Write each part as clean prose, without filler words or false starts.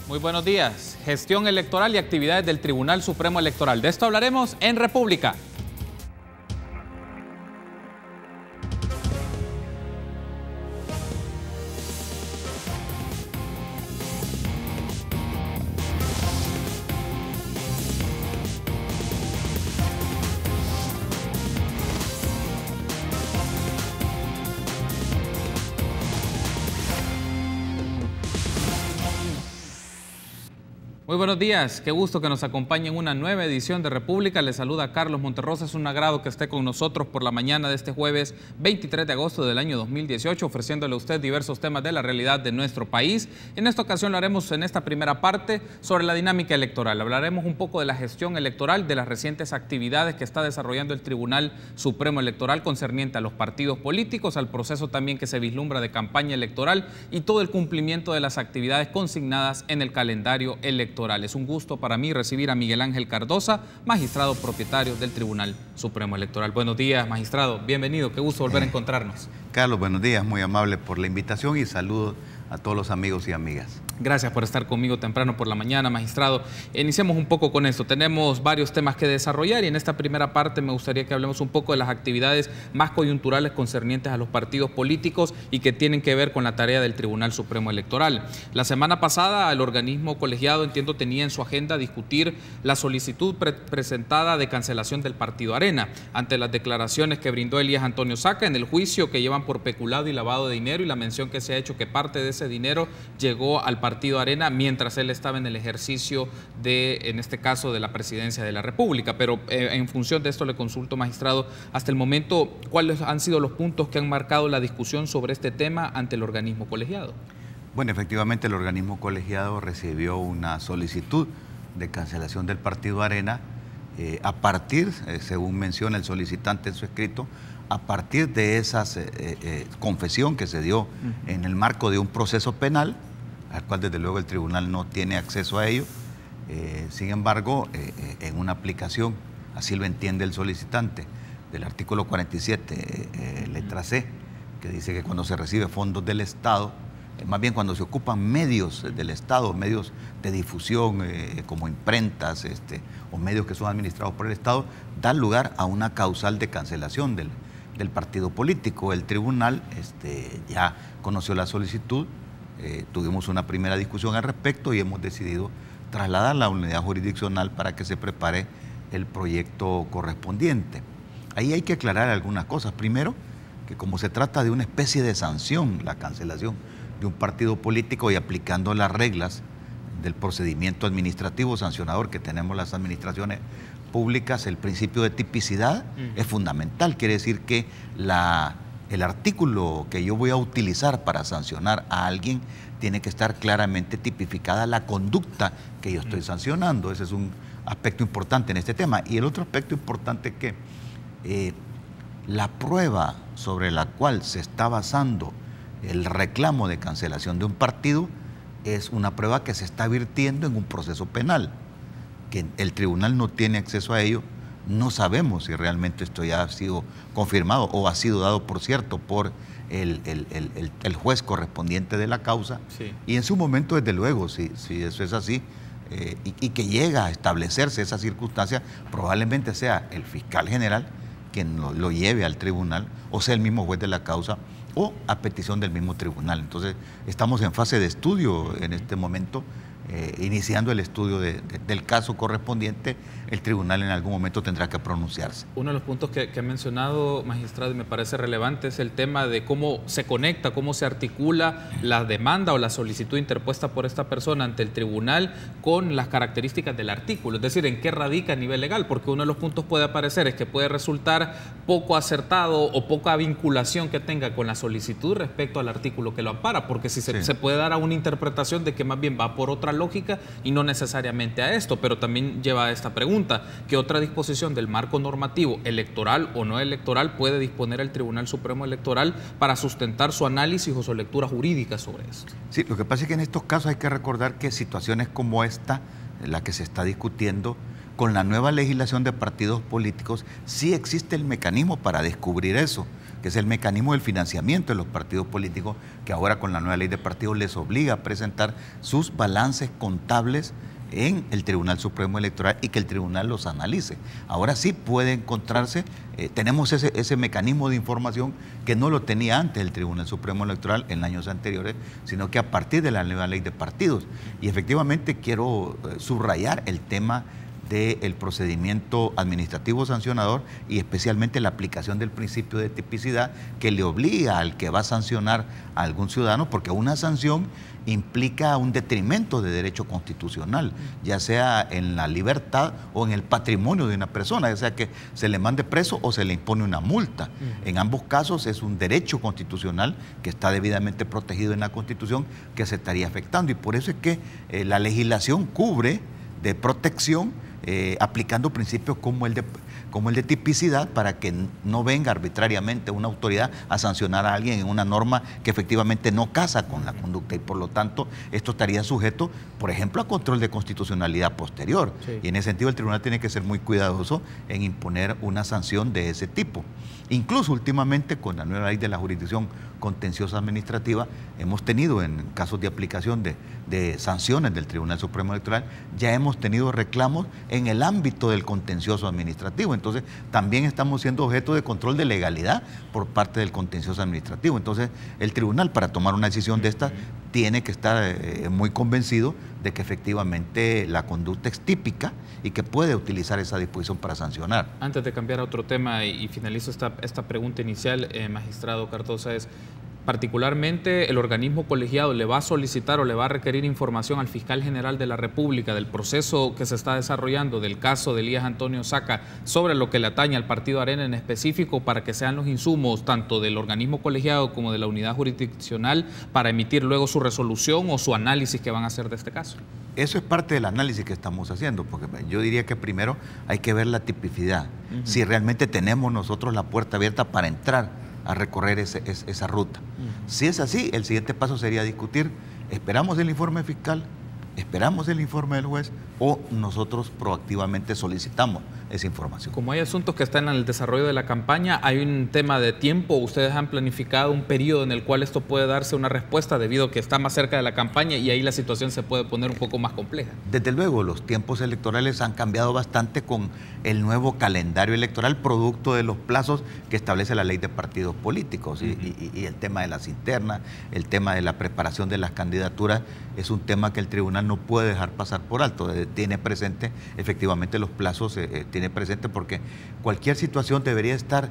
Muy buenos días. Gestión electoral y actividades del Tribunal Supremo Electoral. De esto hablaremos en República. Muy buenos días, qué gusto que nos acompañe en una nueva edición de República. Les saluda Carlos Monterrosa, es un agrado que esté con nosotros por la mañana de este jueves 23 de agosto del año 2018, ofreciéndole a usted diversos temas de la realidad de nuestro país. En esta ocasión lo haremos en esta primera parte sobre la dinámica electoral. Hablaremos un poco de la gestión electoral, de las recientes actividades que está desarrollando el Tribunal Supremo Electoral concerniente a los partidos políticos, al proceso también que se vislumbra de campaña electoral y todo el cumplimiento de las actividades consignadas en el calendario electoral. Es un gusto para mí recibir a Miguel Ángel Cardosa, magistrado propietario del Tribunal Supremo Electoral. Buenos días, magistrado. Bienvenido. Qué gusto volver a encontrarnos. Carlos, buenos días. Muy amable por la invitación y saludos a todos los amigos y amigas. Gracias por estar conmigo temprano por la mañana, magistrado. Iniciemos un poco con esto. Tenemos varios temas que desarrollar y en esta primera parte me gustaría que hablemos un poco de las actividades más coyunturales concernientes a los partidos políticos y que tienen que ver con la tarea del Tribunal Supremo Electoral. La semana pasada el organismo colegiado, entiendo, tenía en su agenda discutir la solicitud presentada de cancelación del Partido Arena ante las declaraciones que brindó Elías Antonio Saca en el juicio que llevan por peculado y lavado de dinero y la mención que se ha hecho que parte de ese dinero llegó al Partido Arena mientras él estaba en el ejercicio de, en este caso, de la presidencia de la República. Pero en función de esto le consulto, magistrado, hasta el momento, ¿cuáles han sido los puntos que han marcado la discusión sobre este tema ante el organismo colegiado? Bueno, efectivamente el organismo colegiado recibió una solicitud de cancelación del Partido Arena a partir, según menciona el solicitante en su escrito, a partir de esa confesión que se dio en el marco de un proceso penal, al cual desde luego el tribunal no tiene acceso a ello. Sin embargo, en una aplicación, así lo entiende el solicitante, del artículo 47, letra C, que dice que cuando se recibe fondos del Estado, más bien cuando se ocupan medios del Estado, medios de difusión como imprentas o medios que son administrados por el Estado, da lugar a una causal de cancelación del partido político. El tribunal ya conoció la solicitud, tuvimos una primera discusión al respecto y hemos decidido trasladarla a la unidad jurisdiccional para que se prepare el proyecto correspondiente. Ahí hay que aclarar algunas cosas. Primero, que como se trata de una especie de sanción, la cancelación de un partido político y aplicando las reglas del procedimiento administrativo sancionador que tenemos las administraciones públicas, el principio de tipicidad es fundamental. Quiere decir que el artículo que yo voy a utilizar para sancionar a alguien tiene que estar claramente tipificada la conducta que yo estoy sancionando. Ese es un aspecto importante en este tema. Y el otro aspecto importante es que la prueba sobre la cual se está basando el reclamo de cancelación de un partido es una prueba que se está virtiendo en un proceso penal, que el tribunal no tiene acceso a ello. No sabemos si realmente esto ya ha sido confirmado o ha sido dado, por cierto, por el juez correspondiente de la causa. Sí. Y en su momento, desde luego, si eso es así y que llega a establecerse esa circunstancia, probablemente sea el fiscal general quien lo lleve al tribunal o sea el mismo juez de la causa o a petición del mismo tribunal. Entonces, estamos en fase de estudio en este momento, iniciando el estudio del caso correspondiente. El tribunal en algún momento tendrá que pronunciarse. Uno de los puntos que ha mencionado, magistrado, y me parece relevante, es el tema de cómo se conecta, cómo se articula la demanda o la solicitud interpuesta por esta persona ante el tribunal con las características del artículo, es decir, en qué radica a nivel legal, porque uno de los puntos puede aparecer es que puede resultar poco acertado o poca vinculación que tenga con la solicitud respecto al artículo que lo ampara, porque si se puede dar a una interpretación de que más bien va por otra lógica y no necesariamente a esto, pero también lleva a esta pregunta: ¿qué otra disposición del marco normativo, electoral o no electoral, puede disponer el Tribunal Supremo Electoral para sustentar su análisis o su lectura jurídica sobre esto? Sí, lo que pasa es que en estos casos hay que recordar que situaciones como esta, la que se está discutiendo, con la nueva legislación de partidos políticos, sí existe el mecanismo para descubrir eso. que es el mecanismo del financiamiento de los partidos políticos, que ahora con la nueva ley de partidos les obliga a presentar sus balances contables en el Tribunal Supremo Electoral y que el tribunal los analice. Ahora sí puede encontrarse, tenemos ese mecanismo de información que no lo tenía antes el Tribunal Supremo Electoral en años anteriores, sino que a partir de la nueva ley de partidos. Y efectivamente quiero subrayar el tema del procedimiento administrativo sancionador y especialmente la aplicación del principio de tipicidad que le obliga al que va a sancionar a algún ciudadano, porque una sanción implica un detrimento de derecho constitucional, ya sea en la libertad o en el patrimonio de una persona, ya sea que se le mande preso o se le impone una multa. En ambos casos es un derecho constitucional que está debidamente protegido en la Constitución que se estaría afectando, y por eso es que la legislación cubre de protección aplicando principios como el de tipicidad, para que no venga arbitrariamente una autoridad a sancionar a alguien en una norma que efectivamente no casa con la conducta, y por lo tanto esto estaría sujeto, por ejemplo, a control de constitucionalidad posterior. Sí. Y en ese sentido el tribunal tiene que ser muy cuidadoso en imponer una sanción de ese tipo. Incluso últimamente con la nueva ley de la jurisdicción contenciosa administrativa hemos tenido, en casos de aplicación de sanciones del Tribunal Supremo Electoral, ya hemos tenido reclamos en el ámbito del contencioso administrativo. Entonces también estamos siendo objeto de control de legalidad por parte del contencioso administrativo. Entonces el tribunal, para tomar una decisión de esta, tiene que estar muy convencido de que efectivamente la conducta es típica y que puede utilizar esa disposición para sancionar. Antes de cambiar a otro tema y finalizo esta pregunta inicial, magistrado Cardosa, es: particularmente el organismo colegiado le va a solicitar o le va a requerir información al fiscal general de la República del proceso que se está desarrollando del caso de Elías Antonio Saca sobre lo que le atañe al Partido Arena en específico, para que sean los insumos tanto del organismo colegiado como de la unidad jurisdiccional para emitir luego su resolución o su análisis que van a hacer de este caso? Eso es parte del análisis que estamos haciendo, porque yo diría que primero hay que ver la tipicidad, si realmente tenemos nosotros la puerta abierta para entrar a recorrer esa ruta. Si es así, el siguiente paso sería discutir: ¿esperamos el informe fiscal? ¿Esperamos el informe del juez? ¿O nosotros proactivamente solicitamos esa información? Como hay asuntos que están en el desarrollo de la campaña, ¿hay un tema de tiempo? ¿Ustedes han planificado un periodo en el cual esto puede darse una respuesta, debido a que está más cerca de la campaña y ahí la situación se puede poner un poco más compleja? Desde luego, los tiempos electorales han cambiado bastante con el nuevo calendario electoral, producto de los plazos que establece la ley de partidos políticos, y el tema de las internas, el tema de la preparación de las candidaturas, es un tema que el tribunal no puede dejar pasar por alto. Tiene presente efectivamente los plazos, tiene presente, porque cualquier situación debería estar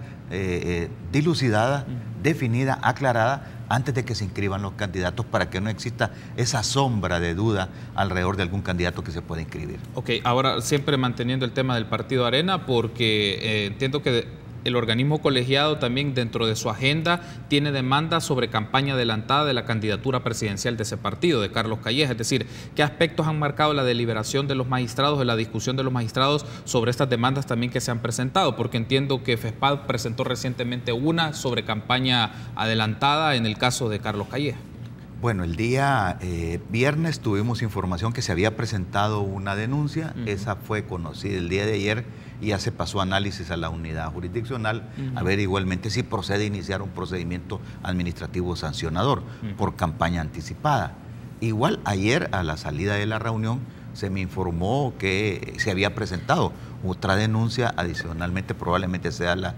dilucidada, definida, aclarada antes de que se inscriban los candidatos, para que no exista esa sombra de duda alrededor de algún candidato que se pueda inscribir. Ok, ahora siempre manteniendo el tema del Partido Arena, porque entiendo que el organismo colegiado también dentro de su agenda tiene demandas sobre campaña adelantada de la candidatura presidencial de ese partido, de Carlos Calleja. Es decir, ¿qué aspectos han marcado la deliberación de los magistrados, de la discusión de los magistrados sobre estas demandas también que se han presentado? Porque entiendo que FESPAD presentó recientemente una sobre campaña adelantada en el caso de Carlos Calleja. Bueno, el día viernes tuvimos información que se había presentado una denuncia. Esa fue conocida el día de ayer y ya se pasó análisis a la unidad jurisdiccional a ver igualmente si procede a iniciar un procedimiento administrativo sancionador por campaña anticipada. Igual ayer, a la salida de la reunión, se me informó que se había presentado otra denuncia adicionalmente, probablemente sea la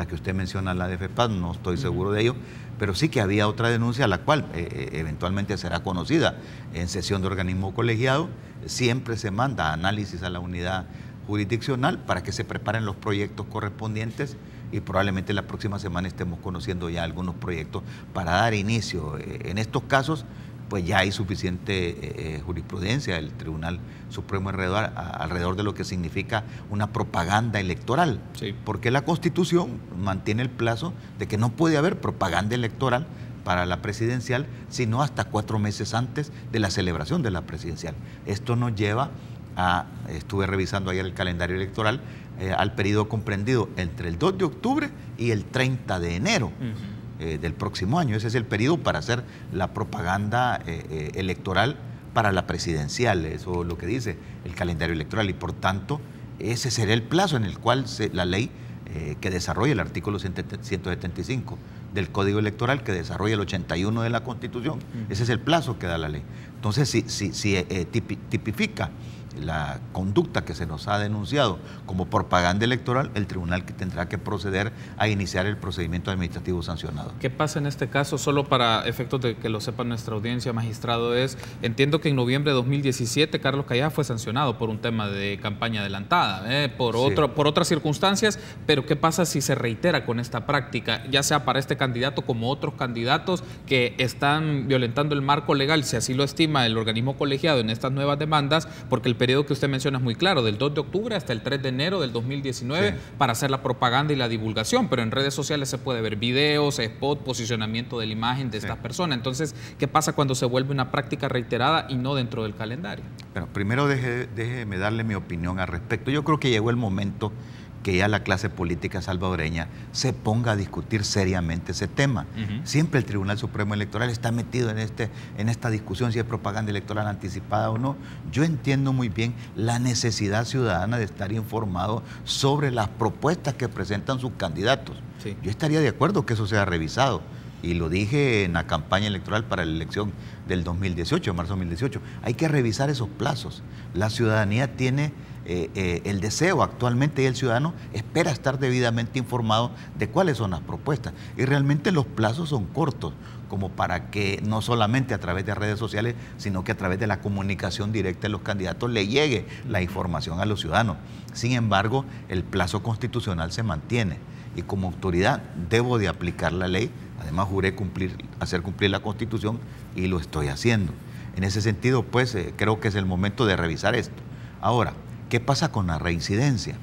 que usted menciona, la de FEPAD, no estoy seguro de ello, pero sí que había otra denuncia, la cual eventualmente será conocida en sesión de organismo colegiado. Siempre se manda análisis a la unidad jurisdiccional para que se preparen los proyectos correspondientes, y probablemente la próxima semana estemos conociendo ya algunos proyectos para dar inicio. En estos casos, pues ya hay suficiente jurisprudencia del Tribunal Supremo alrededor de lo que significa una propaganda electoral, porque la Constitución mantiene el plazo de que no puede haber propaganda electoral para la presidencial, sino hasta 4 meses antes de la celebración de la presidencial. Esto nos lleva estuve revisando ayer el calendario electoral, al periodo comprendido entre el 2 de octubre y el 30 de enero del próximo año. Ese es el periodo para hacer la propaganda electoral para la presidencial. Eso es lo que dice el calendario electoral, y por tanto ese será el plazo en el cual la ley que desarrolla el artículo 175 del Código Electoral, que desarrolla el 81 de la Constitución. Ese es el plazo que da la ley. Entonces, si tipifica la conducta que se nos ha denunciado como propaganda electoral, el tribunal que tendrá que proceder a iniciar el procedimiento administrativo sancionado. ¿Qué pasa en este caso? Solo para efectos de que lo sepa nuestra audiencia, magistrado, entiendo que en noviembre de 2017 Carlos Calleja fue sancionado por un tema de campaña adelantada, por otras circunstancias, pero ¿qué pasa si se reitera con esta práctica, ya sea para este candidato como otros candidatos que están violentando el marco legal, si así lo estima el organismo colegiado en estas nuevas demandas, porque el periodo que usted menciona es muy claro, del 2 de octubre hasta el 3 de enero del 2019 para hacer la propaganda y la divulgación, pero en redes sociales se puede ver videos, spot, posicionamiento de la imagen de estas personas. Entonces, ¿qué pasa cuando se vuelve una práctica reiterada y no dentro del calendario? Bueno, primero déjeme darle mi opinión al respecto. Yo creo que llegó el momento que ya la clase política salvadoreña se ponga a discutir seriamente ese tema. Siempre el Tribunal Supremo Electoral está metido en esta discusión si es propaganda electoral anticipada o no. Yo entiendo muy bien la necesidad ciudadana de estar informado sobre las propuestas que presentan sus candidatos. Sí. Yo estaría de acuerdo que eso sea revisado. Y lo dije en la campaña electoral para la elección del 2018, marzo de 2018. Hay que revisar esos plazos. La ciudadanía tiene el deseo actualmente y el ciudadano espera estar debidamente informado de cuáles son las propuestas. Y realmente los plazos son cortos, como para que no solamente a través de redes sociales, sino que a través de la comunicación directa de los candidatos le llegue la información a los ciudadanos. Sin embargo, el plazo constitucional se mantiene y como autoridad debo de aplicar la ley. Además, juré hacer cumplir la Constitución y lo estoy haciendo. En ese sentido, pues, creo que es el momento de revisar esto. Ahora, ¿qué pasa con la reincidencia?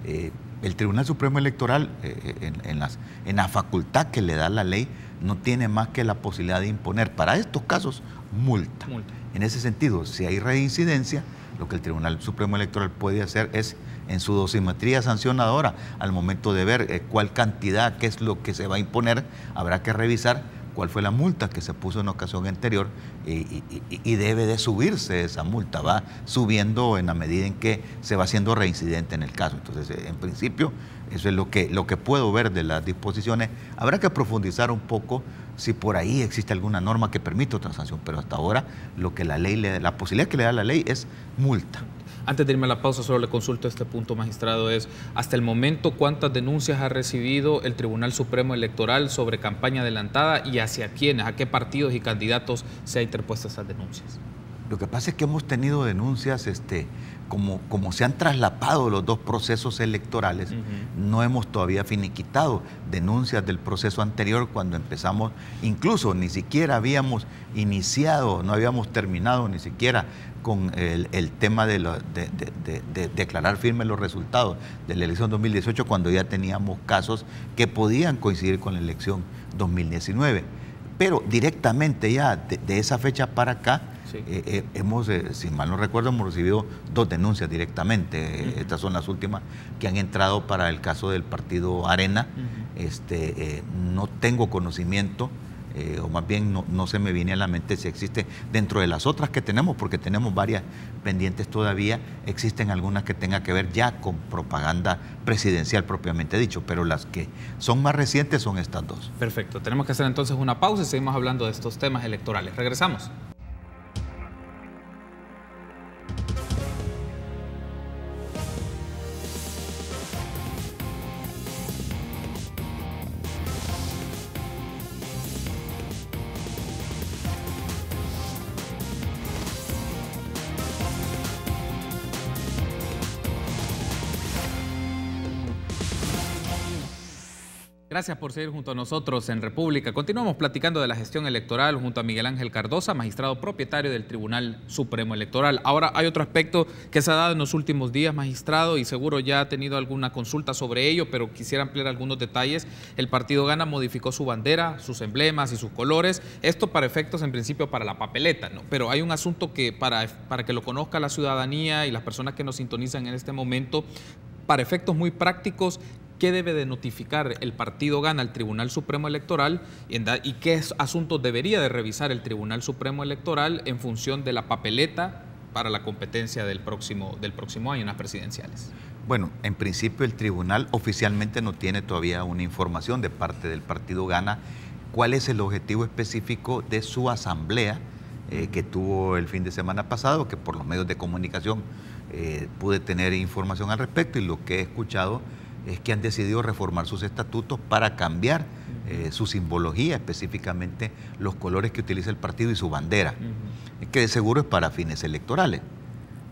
El Tribunal Supremo Electoral, en la facultad que le da la ley, no tiene más que la posibilidad de imponer para estos casos multa. En ese sentido, si hay reincidencia, lo que el Tribunal Supremo Electoral puede hacer es, en su dosimetría sancionadora, al momento de ver cuál cantidad, qué es lo que se va a imponer, habrá que revisar cuál fue la multa que se puso en ocasión anterior y debe de subirse esa multa, va subiendo en la medida en que se va haciendo reincidente en el caso. Entonces, en principio, eso es lo que puedo ver de las disposiciones. Habrá que profundizar un poco si por ahí existe alguna norma que permite otra sanción, pero hasta ahora lo que la posibilidad que le da la ley es multa. Antes de irme a la pausa, solo le consulto este punto, magistrado, hasta el momento, ¿cuántas denuncias ha recibido el Tribunal Supremo Electoral sobre campaña adelantada y hacia quiénes, a qué partidos y candidatos se ha interpuesto esas denuncias? Lo que pasa es que hemos tenido denuncias, como se han traslapado los dos procesos electorales, no hemos todavía finiquitado denuncias del proceso anterior cuando empezamos, incluso ni siquiera habíamos iniciado, no habíamos terminado ni siquiera con el tema de declarar firmes los resultados de la elección 2018 cuando ya teníamos casos que podían coincidir con la elección 2019. Pero directamente ya de esa fecha para acá, hemos, si mal no recuerdo, hemos recibido 2 denuncias directamente. Estas son las últimas que han entrado para el caso del partido Arena. No tengo conocimiento, o más bien no se me viene a la mente si existe dentro de las otras que tenemos, porque tenemos varias pendientes todavía, existen algunas que tengan que ver ya con propaganda presidencial propiamente dicho, pero las que son más recientes son estas 2. Perfecto, tenemos que hacer entonces una pausa y seguimos hablando de estos temas electorales. Regresamos. Gracias por seguir junto a nosotros en República. Continuamos platicando de la gestión electoral junto a Miguel Ángel Cardosa, magistrado propietario del Tribunal Supremo Electoral. Ahora hay otro aspecto que se ha dado en los últimos días, magistrado, y seguro ya ha tenido alguna consulta sobre ello, pero quisiera ampliar algunos detalles. El partido Gana modificó su bandera, sus emblemas y sus colores. Esto para efectos, en principio, para la papeleta, ¿no? Pero hay un asunto que para que lo conozca la ciudadanía y las personas que nos sintonizan en este momento, para efectos muy prácticos, ¿qué debe de notificar el partido Gana al Tribunal Supremo Electoral y qué asuntos debería de revisar el Tribunal Supremo Electoral en función de la papeleta para la competencia del próximo año en las presidenciales? Bueno, en principio el tribunal oficialmente no tiene todavía una información de parte del partido Gana cuál es el objetivo específico de su asamblea que tuvo el fin de semana pasado, que por los medios de comunicación pude tener información al respecto, y lo que he escuchado es que han decidido reformar sus estatutos para cambiar su simbología, específicamente los colores que utiliza el partido y su bandera, que de seguro es para fines electorales,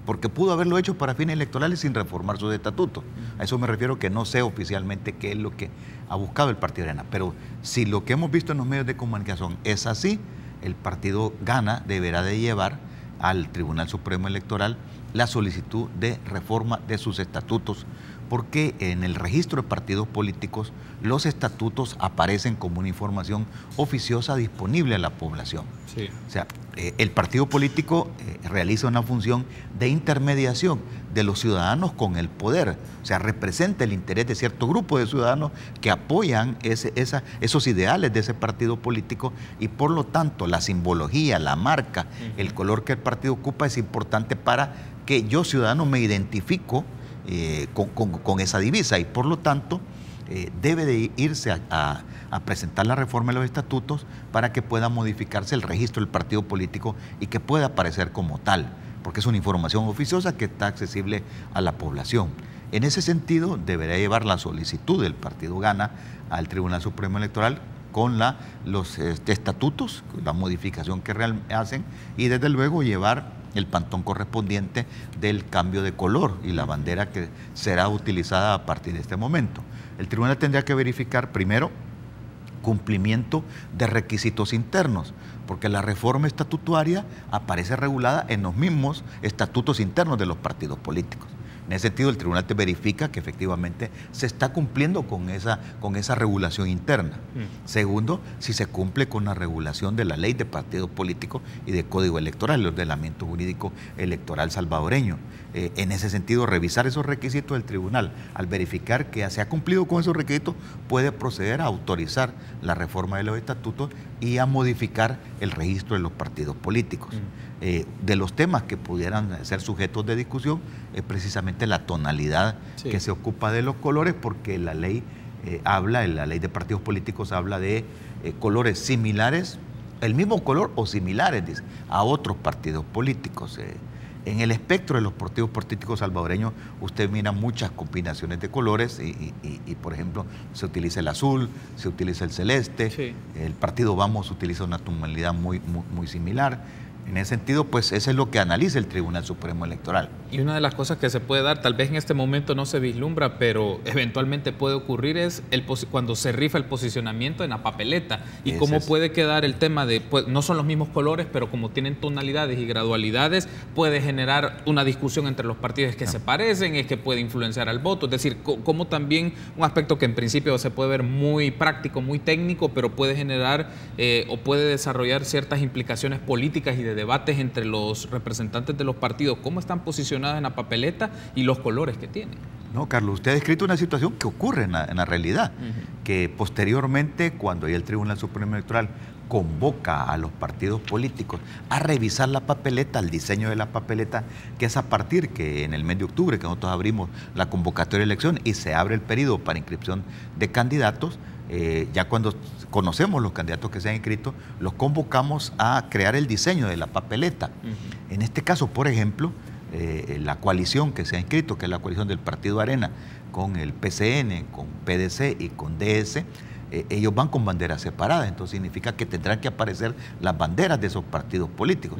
porque pudo haberlo hecho para fines electorales sin reformar sus estatutos. A eso me refiero, que no sé oficialmente qué es lo que ha buscado el Partido Arena, pero si lo que hemos visto en los medios de comunicación es así, el partido Gana deberá de llevar al Tribunal Supremo Electoral la solicitud de reforma de sus estatutos, porque en el registro de partidos políticos los estatutos aparecen como una información oficiosa disponible a la población. Sí. O sea, el partido político realiza una función de intermediación de los ciudadanos con el poder, o sea, representa el interés de cierto grupo de ciudadanos que apoyan esos ideales de ese partido político, y por lo tanto la simbología, la marca, el color que el partido ocupa es importante para que yo, ciudadano, me identifico con esa divisa, y por lo tanto debe de irse a presentar la reforma de los estatutos para que pueda modificarse el registro del partido político y que pueda aparecer como tal, porque es una información oficiosa que está accesible a la población. En ese sentido, deberá llevar la solicitud del partido Gana al Tribunal Supremo Electoral con los estatutos, la modificación que hacen, y desde luego llevar el pantón correspondiente del cambio de color y la bandera que será utilizada a partir de este momento. El tribunal tendrá que verificar primero cumplimiento de requisitos internos, porque la reforma estatutaria aparece regulada en los mismos estatutos internos de los partidos políticos. En ese sentido, el tribunal te verifica que efectivamente se está cumpliendo con esa regulación interna. Segundo, si se cumple con la regulación de la ley de partidos políticos y de código electoral, el ordenamiento jurídico electoral salvadoreño. En ese sentido, revisar esos requisitos del tribunal. Al verificar que se ha cumplido con esos requisitos, puede proceder a autorizar la reforma de los estatutos y a modificar el registro de los partidos políticos. De los temas que pudieran ser sujetos de discusión es precisamente la tonalidad que se ocupa de los colores, porque la ley la ley de partidos políticos habla de colores similares, el mismo color o similares, dice, a otros partidos políticos. En el espectro de los partidos políticos salvadoreños usted mira muchas combinaciones de colores y por ejemplo, se utiliza el azul, se utiliza el celeste, el partido Vamos utiliza una tonalidad muy similar. En ese sentido, pues eso es lo que analiza el Tribunal Supremo Electoral. Y una de las cosas que se puede dar, tal vez en este momento no se vislumbra, pero eventualmente puede ocurrir, es cuando se rifa el posicionamiento en la papeleta. Y cómo puede quedar el tema de, pues, no son los mismos colores, pero como tienen tonalidades y gradualidades, puede generar una discusión entre los partidos que se parecen, es que puede influenciar al voto. Es decir, como también un aspecto que en principio se puede ver muy práctico, muy técnico, pero puede generar o puede desarrollar ciertas implicaciones políticas y de debates entre los representantes de los partidos, cómo están posicionadas en la papeleta y los colores que tienen. No, Carlos, usted ha descrito una situación que ocurre en la realidad, que posteriormente, cuando ya el Tribunal Supremo Electoral convoca a los partidos políticos a revisar la papeleta, el diseño de la papeleta, que es a partir que en el mes de octubre, que nosotros abrimos la convocatoria de elección y se abre el periodo para inscripción de candidatos, ya cuando conocemos los candidatos que se han inscrito, los convocamos a crear el diseño de la papeleta. En este caso, por ejemplo, la coalición que se ha inscrito, que es la coalición del Partido Arena, con el PCN, con PDC y con DS, ellos van con banderas separadas, entonces significa que tendrán que aparecer las banderas de esos partidos políticos.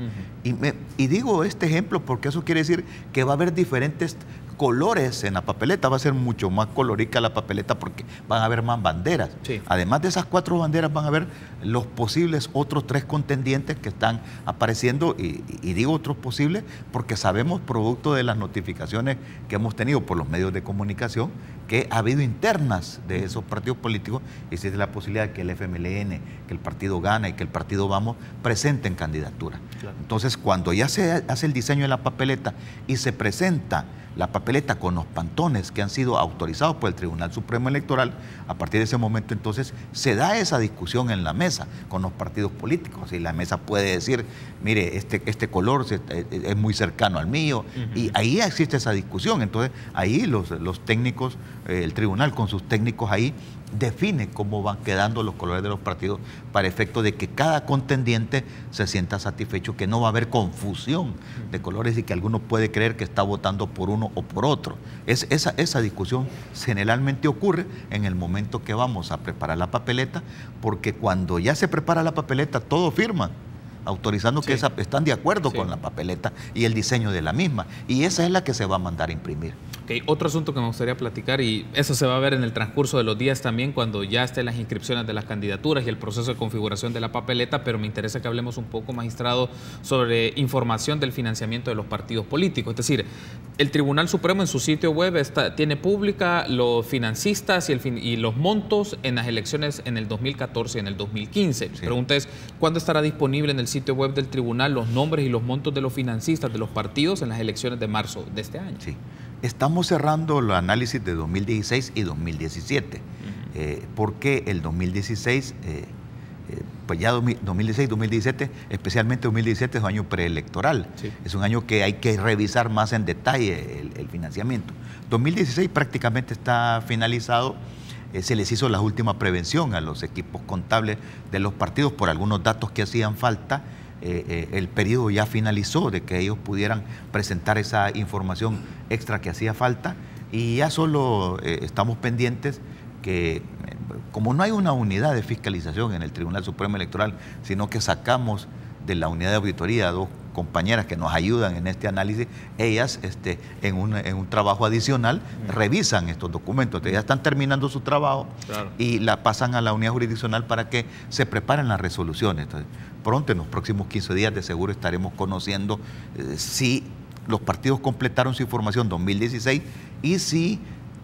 Y digo este ejemplo porque eso quiere decir que va a haber diferentes colores en la papeleta, va a ser mucho más colorica la papeleta porque van a haber más banderas. Además de esas 4 banderas van a haber los posibles otros 3 contendientes que están apareciendo, y digo otros posibles porque sabemos, producto de las notificaciones que hemos tenido por los medios de comunicación, que ha habido internas de esos partidos políticos, y existe la posibilidad de que el FMLN, que el partido Gana y que el partido Vamos presenten candidatura. Entonces, cuando ya se hace el diseño de la papeleta y se presenta la papeleta con los pantones que han sido autorizados por el Tribunal Supremo Electoral, a partir de ese momento entonces se da esa discusión en la mesa con los partidos políticos y la mesa puede decir, mire, este color es muy cercano al mío, y ahí existe esa discusión. Entonces ahí los técnicos, el tribunal con sus técnicos ahí define cómo van quedando los colores de los partidos para efecto de que cada contendiente se sienta satisfecho, que no va a haber confusión de colores y que alguno puede creer que está votando por uno o por otro. Esa discusión generalmente ocurre en el momento que vamos a preparar la papeleta, porque cuando ya se prepara la papeleta todos firman autorizando que están de acuerdo con la papeleta y el diseño de la misma, y esa es la que se va a mandar a imprimir. Okay. Otro asunto que me gustaría platicar, y eso se va a ver en el transcurso de los días también cuando ya estén las inscripciones de las candidaturas y el proceso de configuración de la papeleta, pero me interesa que hablemos un poco, magistrado, sobre información del financiamiento de los partidos políticos. Es decir, el Tribunal Supremo en su sitio web tiene pública los financistas y los montos en las elecciones en el 2014 y en el 2015. Mi pregunta es, ¿cuándo estará disponible en el sitio web del tribunal los nombres y los montos de los financistas de los partidos en las elecciones de marzo de este año? Sí. Estamos cerrando el análisis de 2016 y 2017, porque el 2016, pues ya 2016 y 2017, especialmente 2017 es un año preelectoral, es un año que hay que revisar más en detalle el financiamiento. 2016 prácticamente está finalizado. Se les hizo la última prevención a los equipos contables de los partidos por algunos datos que hacían falta. El periodo ya finalizó de que ellos pudieran presentar esa información extra que hacía falta, y ya solo estamos pendientes que, como no hay una unidad de fiscalización en el Tribunal Supremo Electoral, sino que sacamos de la unidad de auditoría dos compañeras que nos ayudan en este análisis, ellas en un trabajo adicional revisan estos documentos. Entonces, ya están terminando su trabajo y la pasan a la unidad jurisdiccional para que se preparen las resoluciones. Entonces, pronto, en los próximos 15 días, de seguro estaremos conociendo si los partidos completaron su información 2016 y si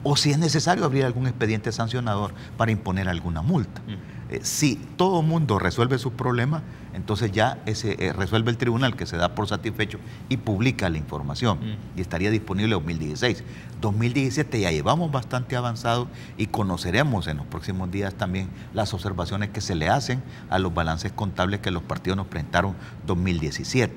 es necesario abrir algún expediente sancionador para imponer alguna multa. Si todo el mundo resuelve sus problemas, entonces ya resuelve el tribunal, que se da por satisfecho y publica la información, y estaría disponible 2016. 2017 ya llevamos bastante avanzado y conoceremos en los próximos días también las observaciones que se le hacen a los balances contables que los partidos nos presentaron 2017.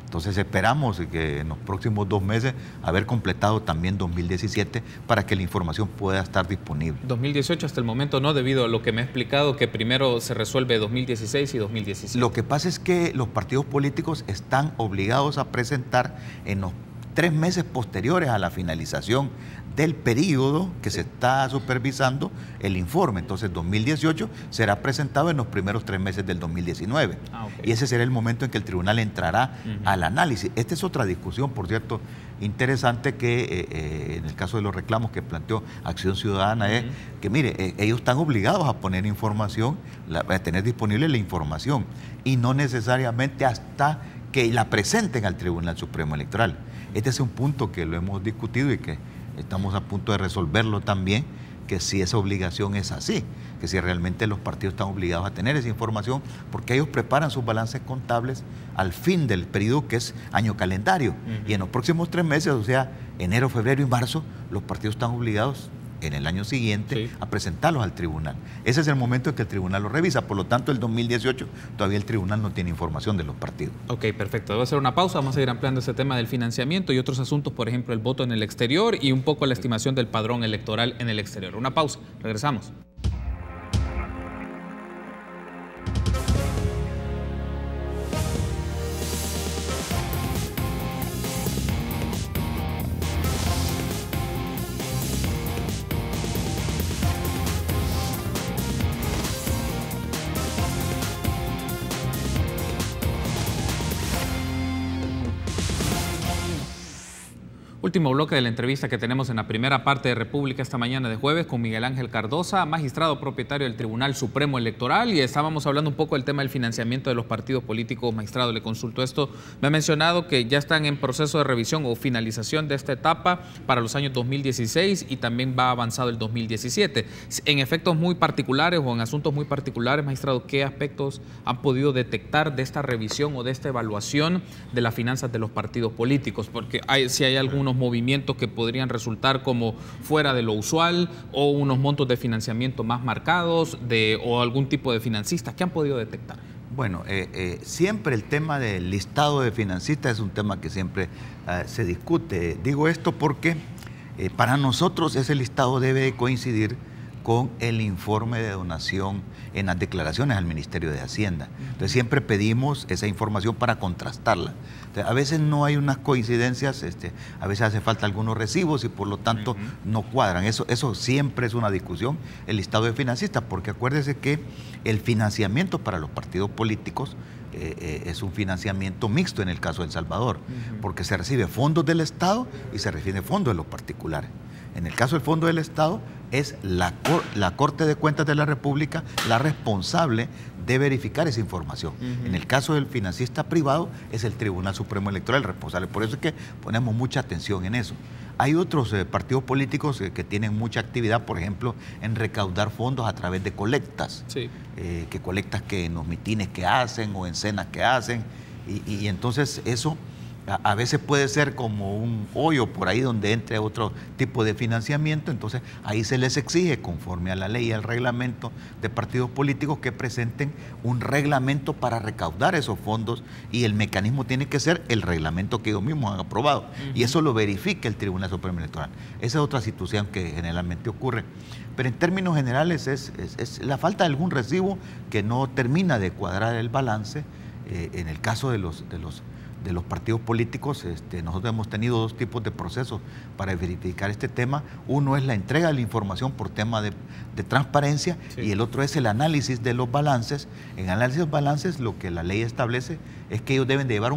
Entonces esperamos que en los próximos 2 meses haber completado también 2017 para que la información pueda estar disponible. 2018 hasta el momento no, debido a lo que me ha explicado, que primero se resuelve 2016 y 2017. Lo que pasa es que los partidos políticos están obligados a presentar en los 3 meses posteriores a la finalización del periodo que se está supervisando el informe. Entonces 2018 será presentado en los primeros 3 meses del 2019. Y ese será el momento en que el tribunal entrará al análisis. Esta es otra discusión, por cierto, interesante, que en el caso de los reclamos que planteó Acción Ciudadana, es que, mire, ellos están obligados a poner información, a tener disponible la información, y no necesariamente hasta que la presenten al Tribunal Supremo Electoral. Este es un punto que lo hemos discutido y que estamos a punto de resolverlo también, que si esa obligación es así, que si realmente los partidos están obligados a tener esa información, porque ellos preparan sus balances contables al fin del periodo, que es año calendario, y en los próximos 3 meses, o sea, enero, febrero y marzo, los partidos están obligados en el año siguiente a presentarlos al tribunal. Ese es el momento en que el tribunal lo revisa. Por lo tanto, el 2018 todavía el tribunal no tiene información de los partidos. Ok, perfecto. Debo hacer una pausa. Vamos a ir ampliando ese tema del financiamiento y otros asuntos, por ejemplo, el voto en el exterior y un poco la estimación del padrón electoral en el exterior. Una pausa. Regresamos. Último bloque de la entrevista que tenemos en la primera parte de República esta mañana de jueves con Miguel Ángel Cardosa, magistrado propietario del Tribunal Supremo Electoral, y estábamos hablando un poco del tema del financiamiento de los partidos políticos. Magistrado, le consulto esto. Me ha mencionado que ya están en proceso de revisión o finalización de esta etapa para los años 2016 y también va avanzado el 2017. En efectos muy particulares o en asuntos muy particulares, magistrado, ¿qué aspectos han podido detectar de esta revisión o de esta evaluación de las finanzas de los partidos políticos? Porque si hay algunos algunos movimientos que podrían resultar como fuera de lo usual o unos montos de financiamiento más marcados o algún tipo de financistas? ¿Qué han podido detectar? Bueno, siempre el tema del listado de financistas es un tema que siempre se discute. Digo esto porque para nosotros ese listado debe coincidir con el informe de donación en las declaraciones al Ministerio de Hacienda. Entonces siempre pedimos esa información para contrastarla. Entonces, a veces no hay unas coincidencias, a veces hace falta algunos recibos y por lo tanto no cuadran. Eso siempre es una discusión, el listado de financistas, porque acuérdese que el financiamiento para los partidos políticos es un financiamiento mixto en el caso de El Salvador, porque se recibe fondos del Estado y se recibe fondos de los particulares. En el caso del Fondo del Estado, es la Corte de Cuentas de la República la responsable de verificar esa información. En el caso del financista privado, es el Tribunal Supremo Electoral el responsable. Por eso es que ponemos mucha atención en eso. Hay otros partidos políticos que tienen mucha actividad, por ejemplo, en recaudar fondos a través de colectas. Sí. Que colectas que en los mitines que hacen o en cenas que hacen. Y entonces eso a veces puede ser como un hoyo por ahí donde entre otro tipo de financiamiento. Entonces ahí se les exige, conforme a la ley y al reglamento de partidos políticos, que presenten un reglamento para recaudar esos fondos, y el mecanismo tiene que ser el reglamento que ellos mismos han aprobado, y eso lo verifica el Tribunal Supremo Electoral. Esa es otra situación que generalmente ocurre. Pero en términos generales es la falta de algún recibo que no termina de cuadrar el balance. En el caso de los partidos políticos, nosotros hemos tenido dos tipos de procesos para verificar este tema. Uno es la entrega de la información por tema de transparencia, sí, y el otro es el análisis de los balances. En análisis de los balances, lo que la ley establece es que ellos deben de llevar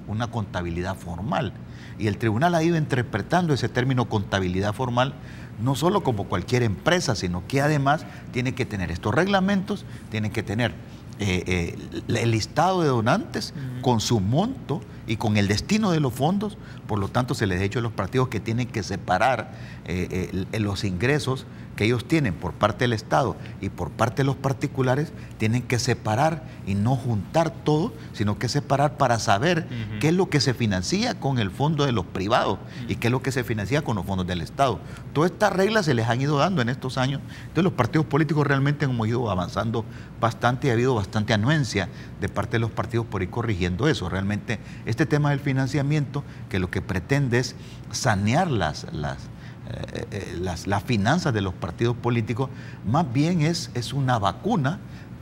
una contabilidad formal, y el tribunal ha ido interpretando ese término contabilidad formal no solo como cualquier empresa, sino que además tiene que tener estos reglamentos, tiene que tener el listado de donantes con su monto y con el destino de los fondos. Por lo tanto, se les ha dicho a los partidos que tienen que separar los ingresos que ellos tienen por parte del Estado y por parte de los particulares. Tienen que separar y no juntar todo, sino que separar para saber qué es lo que se financia con el fondo de los privados y qué es lo que se financia con los fondos del Estado. Todas estas reglas se les han ido dando en estos años. Entonces los partidos políticos realmente hemos ido avanzando bastante y ha habido bastante anuencia de parte de los partidos por ir corrigiendo eso. Realmente este tema del financiamiento, que lo que pretende es sanear las finanzas de los partidos políticos, más bien es una vacuna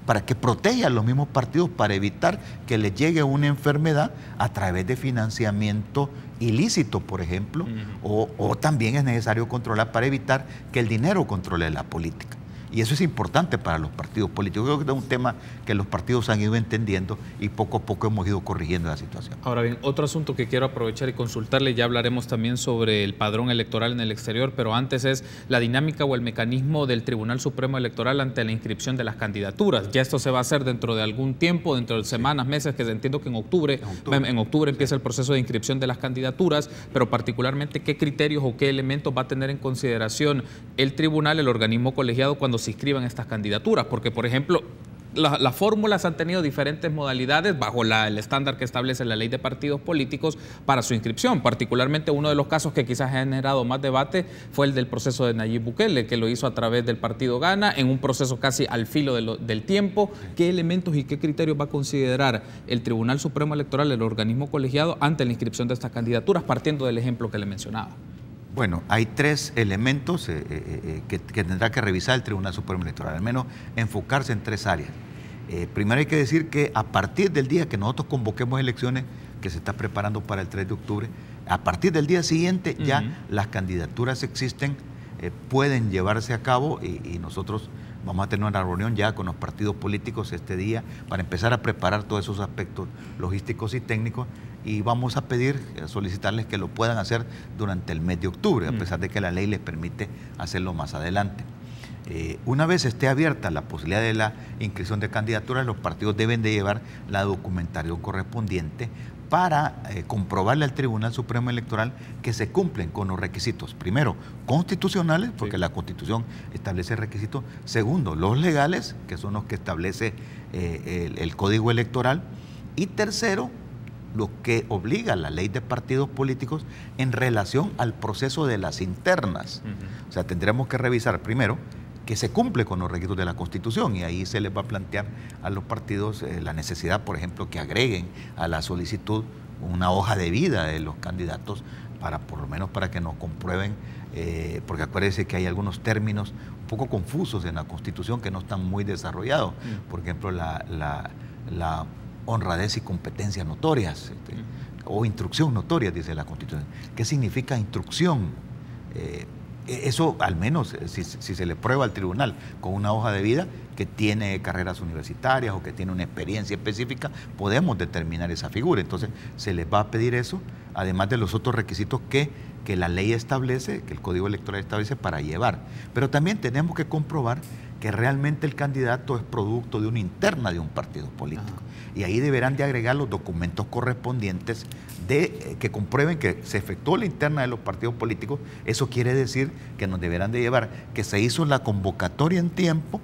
para que proteja a los mismos partidos, para evitar que les llegue una enfermedad a través de financiamiento ilícito, por ejemplo, o también es necesario controlar para evitar que el dinero controle la política. Y eso es importante para los partidos políticos. Creo que es un tema que los partidos han ido entendiendo y poco a poco hemos ido corrigiendo la situación. Ahora bien, otro asunto que quiero aprovechar y consultarle, ya hablaremos también sobre el padrón electoral en el exterior, pero antes es la dinámica o el mecanismo del Tribunal Supremo Electoral ante la inscripción de las candidaturas. Ya esto se va a hacer dentro de algún tiempo, dentro de semanas, meses, que entiendo que en octubre empieza el proceso de inscripción de las candidaturas, pero particularmente qué criterios o qué elementos va a tener en consideración el tribunal, el organismo colegiado, cuando se inscriban estas candidaturas, porque por ejemplo las fórmulas han tenido diferentes modalidades bajo el estándar que establece la ley de partidos políticos para su inscripción. Particularmente uno de los casos que quizás ha generado más debate fue el del proceso de Nayib Bukele, que lo hizo a través del partido Gana, en un proceso casi al filo del tiempo. ¿Qué elementos y qué criterios va a considerar el Tribunal Supremo Electoral, el organismo colegiado, ante la inscripción de estas candidaturas, partiendo del ejemplo que le mencionaba? Bueno, hay tres elementos que tendrá que revisar el Tribunal Supremo Electoral, al menos enfocarse en tres áreas. Primero hay que decir que a partir del día que nosotros convoquemos elecciones, que se está preparando para el 3 de octubre, a partir del día siguiente ya las candidaturas existen, pueden llevarse a cabo y nosotros vamos a tener una reunión ya con los partidos políticos este día para empezar a preparar todos esos aspectos logísticos y técnicos, y vamos a pedir, solicitarles que lo puedan hacer durante el mes de octubre, a pesar de que la ley les permite hacerlo más adelante. Una vez esté abierta la posibilidad de la inscripción de candidaturas, los partidos deben de llevar la documentación correspondiente para comprobarle al Tribunal Supremo Electoral que se cumplen con los requisitos, primero, constitucionales, porque la Constitución establece requisitos; segundo, los legales, que son los que establece el Código Electoral; y tercero, lo que obliga la ley de partidos políticos en relación al proceso de las internas. O sea, tendremos que revisar primero que se cumple con los requisitos de la Constitución, y ahí se les va a plantear a los partidos la necesidad, por ejemplo, que agreguen a la solicitud una hoja de vida de los candidatos, para por lo menos para que nos comprueben, porque acuérdense que hay algunos términos un poco confusos en la Constitución que no están muy desarrollados. Por ejemplo, la honradez y competencias notorias, o instrucción notoria, dice la Constitución. ¿Qué significa instrucción? Eso, al menos, si se le prueba al tribunal con una hoja de vida que tiene carreras universitarias o que tiene una experiencia específica, podemos determinar esa figura. Entonces, se les va a pedir eso, además de los otros requisitos que la ley establece, que el Código Electoral establece para llevar. Pero también tenemos que comprobar que realmente el candidato es producto de una interna de un partido político. Y ahí deberán de agregar los documentos correspondientes que comprueben que se efectuó la interna de los partidos políticos. Eso quiere decir que nos deberán de llevar que se hizo la convocatoria en tiempo,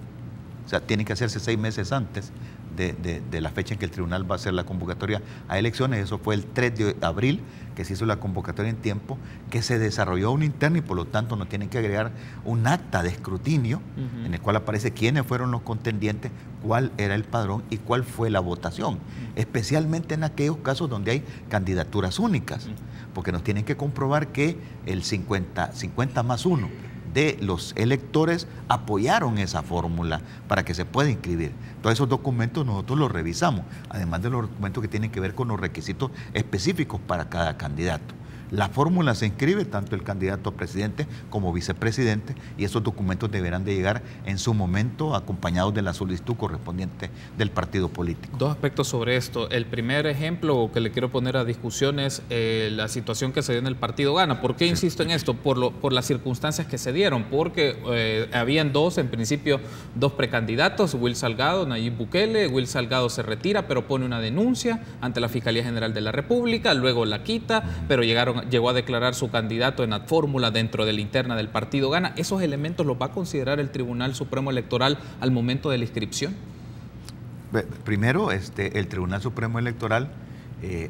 o sea, tiene que hacerse 6 meses antes de la fecha en que el tribunal va a hacer la convocatoria a elecciones. Eso fue el 3 de abril que se hizo la convocatoria en tiempo, que se desarrolló una interna y por lo tanto nos tienen que agregar un acta de escrutinio en el cual aparece quiénes fueron los contendientes, cuál era el padrón y cuál fue la votación, especialmente en aquellos casos donde hay candidaturas únicas, porque nos tienen que comprobar que el 50 más 1 de los electores apoyaron esa fórmula para que se pueda inscribir. Todos esos documentos nosotros los revisamos, además de los documentos que tienen que ver con los requisitos específicos para cada candidato. La fórmula se inscribe tanto el candidato a presidente como vicepresidente, y esos documentos deberán de llegar en su momento acompañados de la solicitud correspondiente del partido político. Dos aspectos sobre esto. El primer ejemplo que le quiero poner a discusión es la situación que se dio en el partido Gana. ¿Por qué insisto en esto? Por las circunstancias que se dieron, porque habían en principio dos precandidatos, Will Salgado, Nayib Bukele. Will Salgado se retira, pero pone una denuncia ante la Fiscalía General de la República, luego la quita, pero llegó a declarar su candidato en la fórmula dentro de la interna del partido Gana. ¿Esos elementos los va a considerar el Tribunal Supremo Electoral al momento de la inscripción? Primero, el Tribunal Supremo Electoral,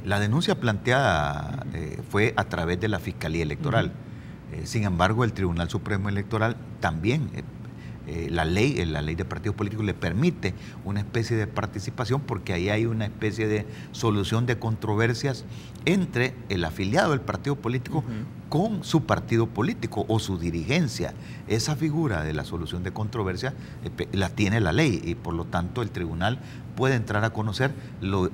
la denuncia planteada fue a través de la Fiscalía Electoral. Sin embargo, el Tribunal Supremo Electoral también, la ley de partidos políticos le permite una especie de participación, porque ahí hay una especie de solución de controversias entre el afiliado del partido político con su partido político o su dirigencia. Esa figura de la solución de controversia la tiene la ley, y por lo tanto el tribunal puede entrar a conocer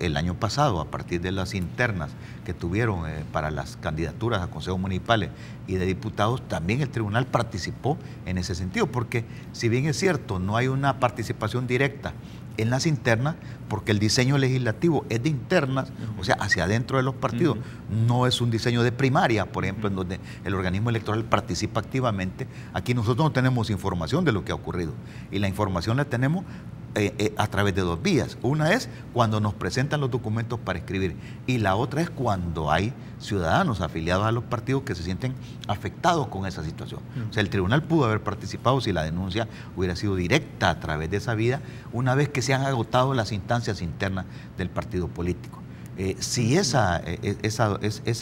el año pasado, a partir de las internas que tuvieron para las candidaturas a consejos municipales y de diputados. También el tribunal participó en ese sentido, porque si bien es cierto, no hay una participación directa en las internas, porque el diseño legislativo es de internas, o sea, hacia adentro de los partidos, no es un diseño de primaria, por ejemplo, en donde el organismo electoral participa activamente. Aquí nosotros no tenemos información de lo que ha ocurrido, y la información la tenemos a través de dos vías. Una es cuando nos presentan los documentos para escribir, y la otra es cuando hay ciudadanos afiliados a los partidos que se sienten afectados con esa situación. O sea, el tribunal pudo haber participado si la denuncia hubiera sido directa a través de esa vía, una vez que se han agotado las instancias internas del partido político. Si esa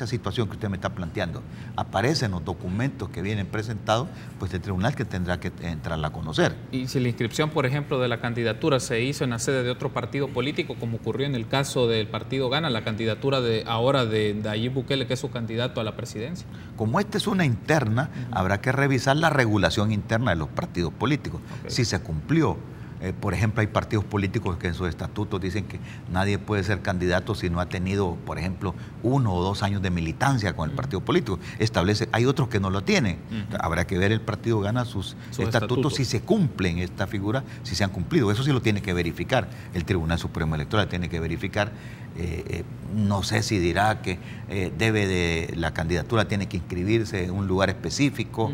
situación que usted me está planteando aparece en los documentos que vienen presentados, pues el tribunal que tendrá que entrarla a conocer. Y si la inscripción, por ejemplo, de la candidatura se hizo en la sede de otro partido político, como ocurrió en el caso del partido Gana, la candidatura ahora de Nayib Bukele, que es su candidato a la presidencia. Como esta es una interna, habrá que revisar la regulación interna de los partidos políticos, si se cumplió. Por ejemplo, hay partidos políticos que en sus estatutos dicen que nadie puede ser candidato si no ha tenido, por ejemplo, 1 o 2 años de militancia con el partido político. Hay otros que no lo tienen. Habrá que ver, el partido Gana sus estatutos, si se cumplen esta figura, si se han cumplido. Eso sí lo tiene que verificar el Tribunal Supremo Electoral, tiene que verificar. No sé si dirá que la candidatura tiene que inscribirse en un lugar específico.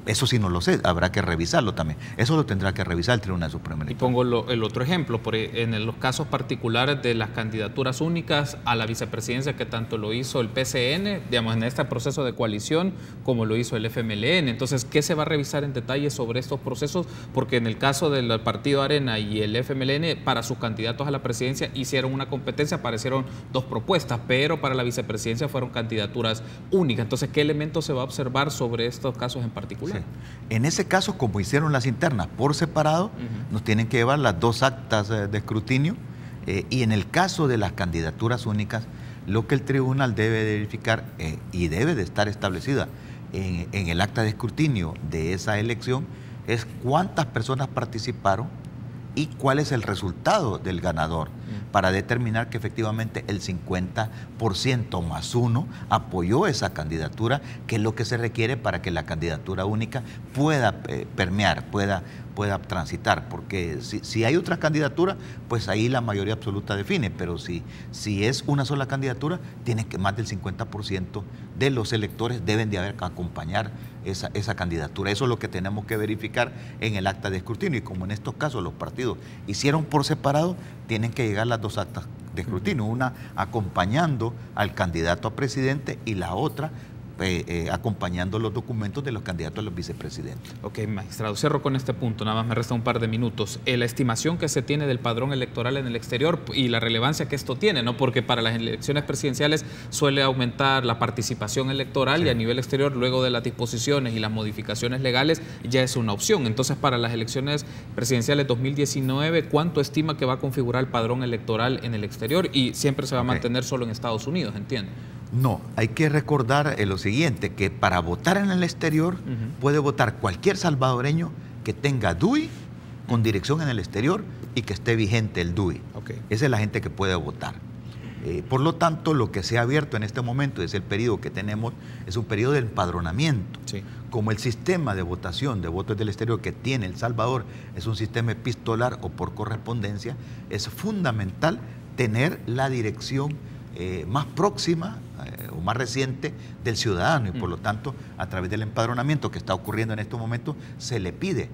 Eso sí no lo sé, habrá que revisarlo también. Eso lo tendrá que revisar el Tribunal tribuna suprema electoral. Y pongo el otro ejemplo, en los casos particulares de las candidaturas únicas a la vicepresidencia, que tanto lo hizo el PCN, digamos, en este proceso de coalición, como lo hizo el FMLN. Entonces, ¿qué se va a revisar en detalle sobre estos procesos? Porque en el caso del Partido Arena y el FMLN, para sus candidatos a la presidencia hicieron una competencia, aparecieron dos propuestas, pero para la vicepresidencia fueron candidaturas únicas. Entonces, ¿qué elementos se va a observar sobre estos casos en particular? Sí. En ese caso, como hicieron las internas por separado, nos tienen que llevar las dos actas de escrutinio, y en el caso de las candidaturas únicas, lo que el tribunal debe verificar y debe de estar establecida en el acta de escrutinio de esa elección es cuántas personas participaron y cuál es el resultado del ganador, para determinar que efectivamente el 50% más uno apoyó esa candidatura, que es lo que se requiere para que la candidatura única pueda permear, pueda transitar, porque si hay otra candidatura, pues ahí la mayoría absoluta define, pero si es una sola candidatura, tiene que más del 50% de los electores deben de acompañar esa candidatura. Eso es lo que tenemos que verificar en el acta de escrutinio, y como en estos casos los partidos hicieron por separado, tienen que llegar las dos actas de escrutinio, una acompañando al candidato a presidente y la otra acompañando los documentos de los candidatos a los vicepresidentes. Ok, magistrado, cierro con este punto, nada más me resta un par de minutos. La estimación que se tiene del padrón electoral en el exterior y la relevancia que esto tiene, ¿no? Porque para las elecciones presidenciales suele aumentar la participación electoral, sí, y a nivel exterior, luego de las disposiciones y las modificaciones legales, ya es una opción. Entonces, para las elecciones presidenciales 2019, ¿cuánto estima que va a configurar el padrón electoral en el exterior? Y siempre se va a mantener solo en Estados Unidos, entiendo. No, hay que recordar lo siguiente, que para votar en el exterior puede votar cualquier salvadoreño que tenga DUI con dirección en el exterior y que esté vigente el DUI. Okay. Esa es la gente que puede votar. Por lo tanto, lo que se ha abierto en este momento es el periodo que tenemos, es un periodo de empadronamiento. Sí. Como el sistema de votación de votos del exterior que tiene El Salvador es un sistema epistolar o por correspondencia, es fundamental tener la dirección más próxima o más reciente del ciudadano, y por lo tanto, a través del empadronamiento que está ocurriendo en estos momentos, se le pide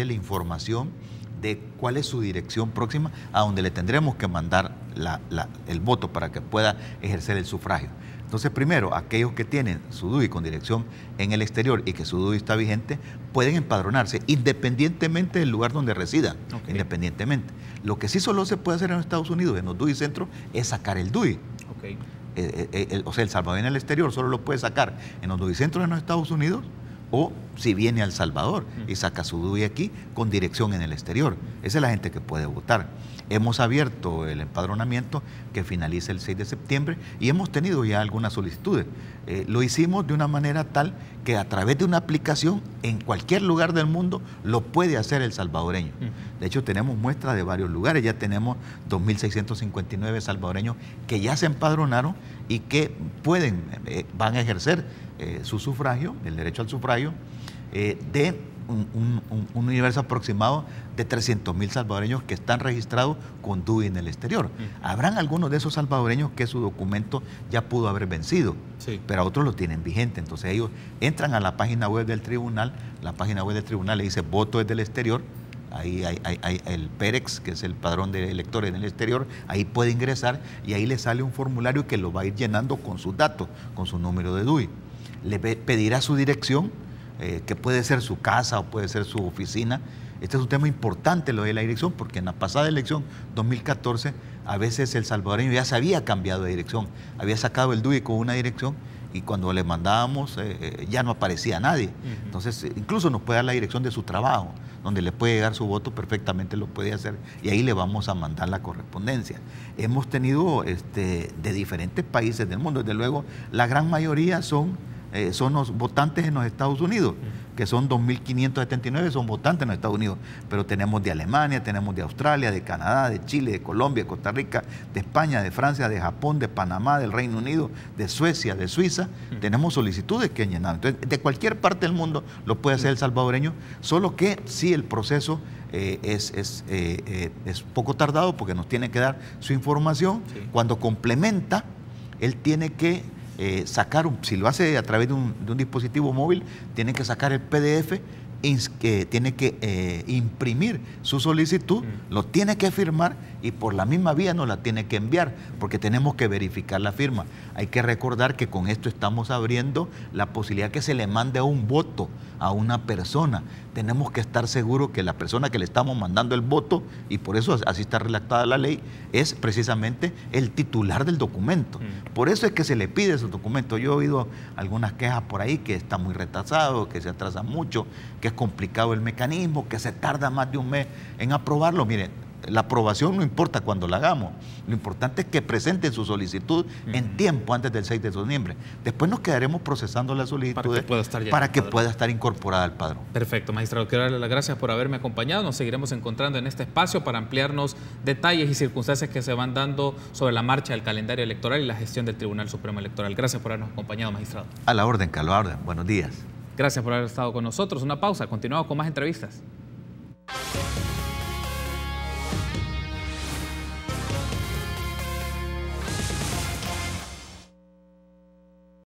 la información de cuál es su dirección próxima a donde le tendremos que mandar el voto para que pueda ejercer el sufragio. Entonces, primero, aquellos que tienen su DUI con dirección en el exterior y que su DUI está vigente, pueden empadronarse independientemente del lugar donde residan, independientemente. Lo que sí solo se puede hacer en los Estados Unidos, en los DUI centros, es sacar el DUI. Okay. O sea, el salvadoreño en el exterior solo lo puede sacar en los DUI centros en los Estados Unidos, o si viene a El Salvador y saca su DUI aquí con dirección en el exterior. Esa es la gente que puede votar. Hemos abierto el empadronamiento que finaliza el 6 de septiembre y hemos tenido ya algunas solicitudes. Lo hicimos de una manera tal que a través de una aplicación en cualquier lugar del mundo lo puede hacer el salvadoreño. De hecho, tenemos muestras de varios lugares. Ya tenemos 2.659 salvadoreños que ya se empadronaron y que van a ejercer su sufragio, el derecho al sufragio, de un universo aproximado de 300.000 salvadoreños que están registrados con DUI en el exterior. Habrán algunos de esos salvadoreños que su documento ya pudo haber vencido, sí, pero otros lo tienen vigente. Entonces ellos entran a la página web del tribunal, la página web del tribunal le dice voto desde el exterior, ahí hay el PEREX, que es el padrón de electores en el exterior, ahí puede ingresar y ahí le sale un formulario que lo va a ir llenando con sus datos, con su número de DUI. Le pedirá su dirección, que puede ser su casa o puede ser su oficina. Este es un tema importante, lo de la dirección, porque en la pasada elección 2014 a veces el salvadoreño ya se había cambiado de dirección, había sacado el DUI con una dirección y cuando le mandábamos ya no aparecía nadie. Entonces incluso nos puede dar la dirección de su trabajo, donde le puede llegar su voto, perfectamente lo puede hacer y ahí le vamos a mandar la correspondencia. Hemos tenido de diferentes países del mundo, desde luego la gran mayoría son los votantes en los Estados Unidos, que son 2.579, son votantes en los Estados Unidos, pero tenemos de Alemania, tenemos de Australia, de Canadá, de Chile, de Colombia, de Costa Rica, de España, de Francia, de Japón, de Panamá, del Reino Unido, de Suecia, de Suiza. Tenemos solicitudes que han llenado. Entonces, de cualquier parte del mundo lo puede hacer el salvadoreño, solo que sí el proceso es poco tardado porque nos tiene que dar su información. Sí. Cuando complementa, él tiene que sacar, si lo hace a través de un dispositivo móvil, tiene que sacar el PDF tiene que imprimir su solicitud, lo tiene que firmar y por la misma vía nos la tiene que enviar, porque tenemos que verificar la firma. Hay que recordar que con esto estamos abriendo la posibilidad que se le mande un voto a una persona. Tenemos que estar seguros que la persona que le estamos mandando el voto, y por eso así está redactada la ley, es precisamente el titular del documento. Por eso es que se le pide ese documento. Yo he oído algunas quejas por ahí que está muy retrasado, que se atrasa mucho, que es complicado el mecanismo, que se tarda más de un mes en aprobarlo. Miren, la aprobación no importa cuando la hagamos, lo importante es que presenten su solicitud en tiempo antes del 6 de noviembre. Después nos quedaremos procesando la solicitud para que pueda estar incorporada al padrón. Perfecto, magistrado, quiero darle las gracias por haberme acompañado. Nos seguiremos encontrando en este espacio para ampliarnos detalles y circunstancias que se van dando sobre la marcha del calendario electoral y la gestión del Tribunal Supremo Electoral. Gracias por habernos acompañado, magistrado. A la orden, Carlos. Buenos días. Gracias por haber estado con nosotros. Una pausa, continuamos con más entrevistas.